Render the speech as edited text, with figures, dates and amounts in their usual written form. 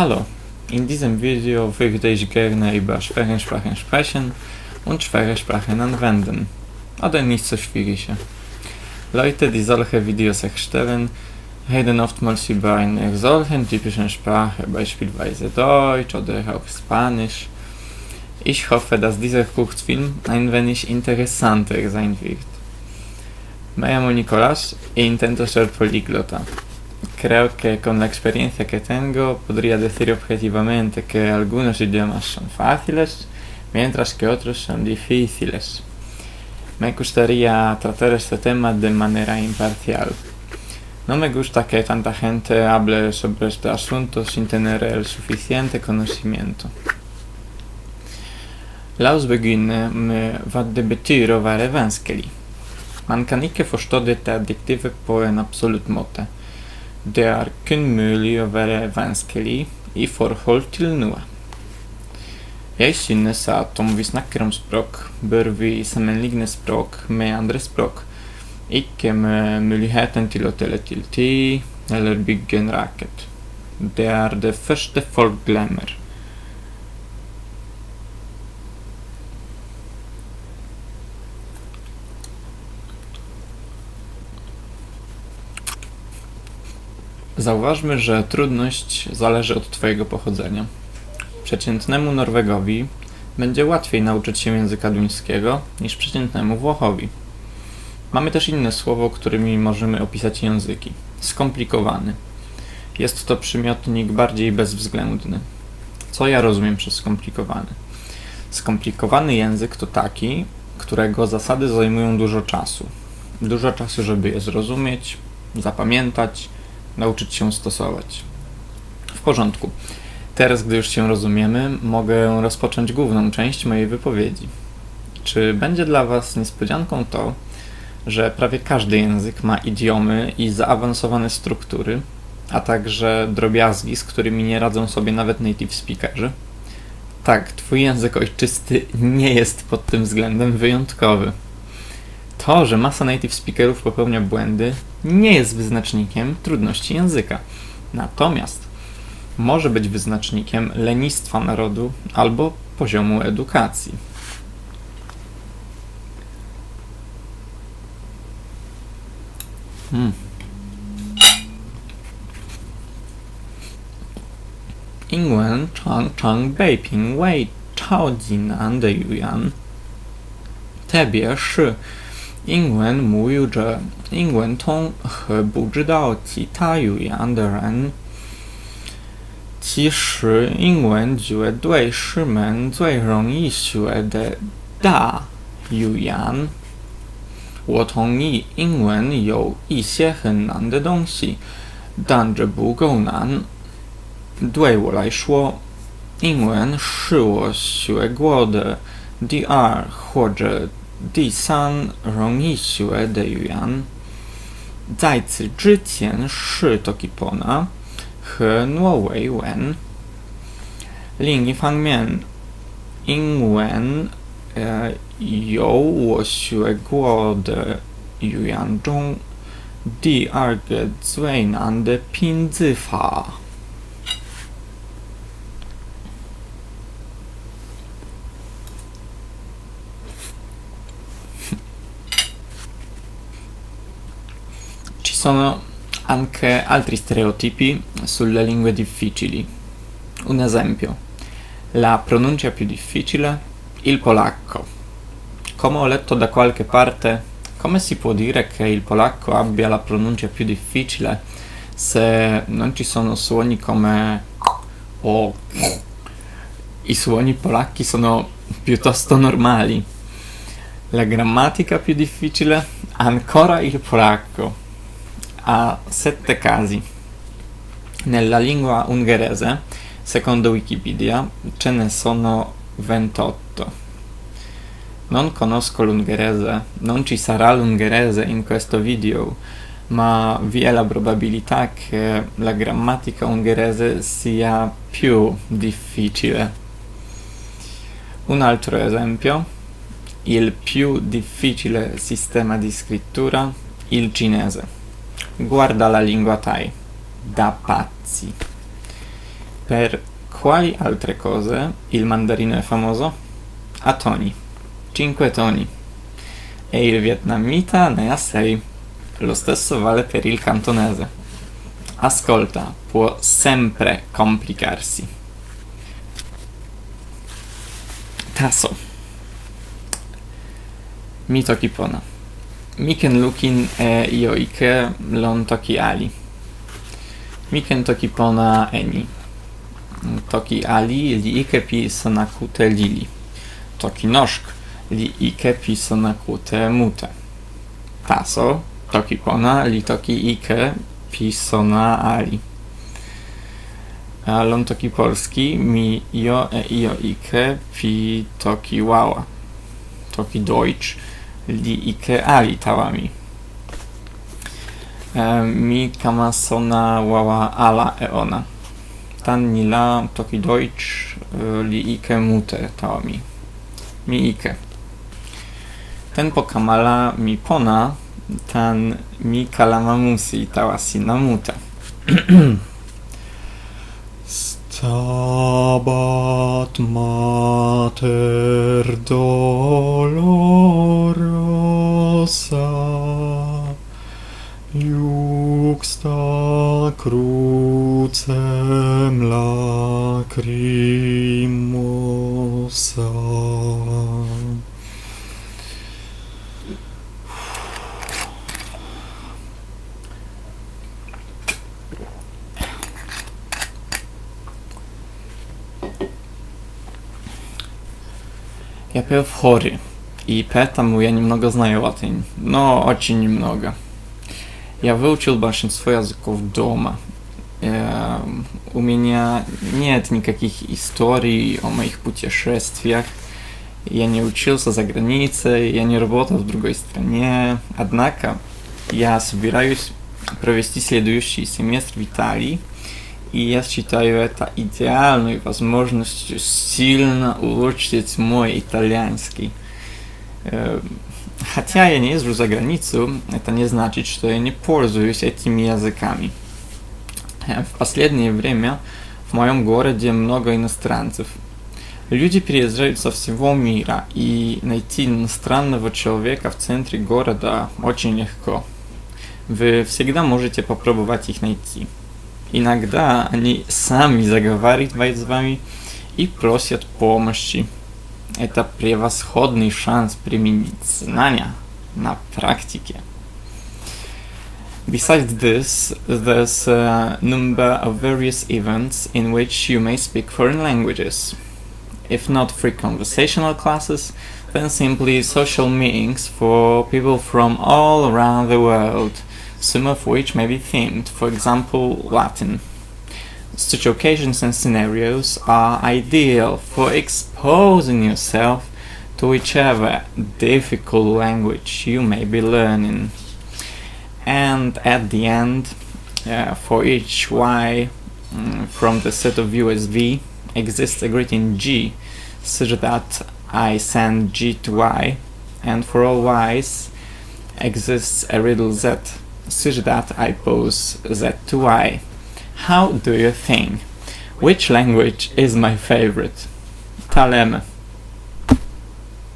Hallo, in diesem Video möchte ich gerne über Schwierigkeiten sprechen und Schwierigkeiten anwenden. Oder nicht so schwierige. Leute, die solche Videos erstellen, reden oftmals über eine solchen typischen Sprache, beispielsweise Deutsch oder auch Spanisch. Ich hoffe, dass dieser Kurzfilm ein wenig interessanter sein wird. Me llamo Nicolás e intento ser políglota. Creo que con la experiencia que tengo podría decir objetivamente que algunos idiomas son fáciles, mientras que otros son difíciles. Me gustaría tratar este tema de manera imparcial. No me gusta que tanta gente hable sobre este asunto sin tener el suficiente conocimiento. Laat we beginnen met wat de betyder være vanskelig. Man kan ikke forstå dette adjektivet på en absolutt måte. Det kun mulig å være vanskelig i forhold til noe. Jeg synes at om vi snakker om språk, bør vi sammenligne språk med andre språk, ikke med muligheten til å telle til 10 eller bygge en raket. Det det første folk glemmer. Zauważmy, że trudność zależy od Twojego pochodzenia. Przeciętnemu Norwegowi będzie łatwiej nauczyć się języka duńskiego niż przeciętnemu Włochowi. Mamy też inne słowo, którymi możemy opisać języki. Skomplikowany. Jest to przymiotnik bardziej bezwzględny. Co ja rozumiem przez skomplikowany? Skomplikowany język to taki, którego zasady zajmują dużo czasu. Dużo czasu, żeby je zrozumieć, zapamiętać, nauczyć się stosować. W porządku. Teraz, gdy już się rozumiemy, mogę rozpocząć główną część mojej wypowiedzi. Czy będzie dla Was niespodzianką to, że prawie każdy język ma idiomy i zaawansowane struktury, a także drobiazgi, z którymi nie radzą sobie nawet native speakerzy? Tak, Twój język ojczysty nie jest pod tym względem wyjątkowy. To, że masa native speakerów popełnia błędy, nie jest wyznacznikiem trudności języka. Natomiast może być wyznacznikiem lenistwa narodu albo poziomu edukacji. Ingwen Chang Chang Beiping Wei Chao Jinan的语言，特别是英文母语者、英文通和不知道其他语言的人。其实英文绝对是门最容易学的大语言。我同意英文有一些很难的东西，但这不够难。对我来说，英文是我学过的第二或者第三容易学的语言。在此之前是多吉波纳和挪威文。另一方面，英文有我学过的语言中第二个最难的拼字法。Ci sono anche altri stereotipi sulle lingue difficili. Un esempio, la pronuncia più difficile, il polacco. Come ho letto da qualche parte, come si può dire che il polacco abbia la pronuncia più difficile se non ci sono suoni come o? I suoni polacchi sono piuttosto normali. La grammatica più difficile? Ancora il polacco. Ha 7 casi. Nella lingua ungherese, secondo Wikipedia, ce ne sono 28. Non conosco l'ungherese, non ci sarà l'ungherese in questo video, ma vi è la probabilità che la grammatica ungherese sia più difficile. Un altro esempio, il più difficile sistema di scrittura, il cinese. Guarda la lingua Thai, da pazzi. Per quali altre cose il mandarino è famoso? A toni. 5 toni. E il vietnamita ne ha 6. Lo stesso vale per il cantonese. Ascolta, può sempre complicarsi. Taso. Mi toki pona. Miken lukin e joike lon toki ali. Miken toki pona eni. Toki ali li ike pi sonakute lili. Toki noszk li ike pi sonakute mute. Taso toki pona li toki ike pi sona ali. Lon toki polski mi jo e io ike pi toki wała. Toki deutsch li ike ali tawami. Mi kama sona wała ala e ona. Tan ni la toki deutsch li ike mute tawami. Mi ike. Ten po kamala mi pona, tan mi kalamamusi tawasi na mute. Stabat mater dolorosa, iuxta crucem lacrimosa. Я пел в хоре, и поэтому я немного знаю латынь, но очень немного. Я выучил большинство языков дома. У меня нет никаких историй о моих путешествиях. Я не учился за границей, я не работал в другой стране. Однако я собираюсь провести следующий семестр в Италии, и я считаю это идеальной возможностью сильно улучшить мой итальянский. Хотя я не езжу за границу, это не значит, что я не пользуюсь этими языками. В последнее время в моем городе много иностранцев. Люди переезжают со всего мира, и найти иностранного человека в центре города очень легко. Вы всегда можете попробовать их найти. Иногда они сами заговаривают с вами и просят помощи. Это превосходный шанс применить знания на практике. Besides this, there's a number of various events in which you may speak foreign languages. If not free conversational classes, then simply social meetings for people from all around the world, some of which may be themed, for example, Latin. Such occasions and scenarios are ideal for exposing yourself to whichever difficult language you may be learning. And at the end, for each Y from the set of USB exists a greeting G, such that I send G to Y, and for all Ys exists a riddle Z, such that I pose Z to Y. How do you think? Which language is my favorite? Talem.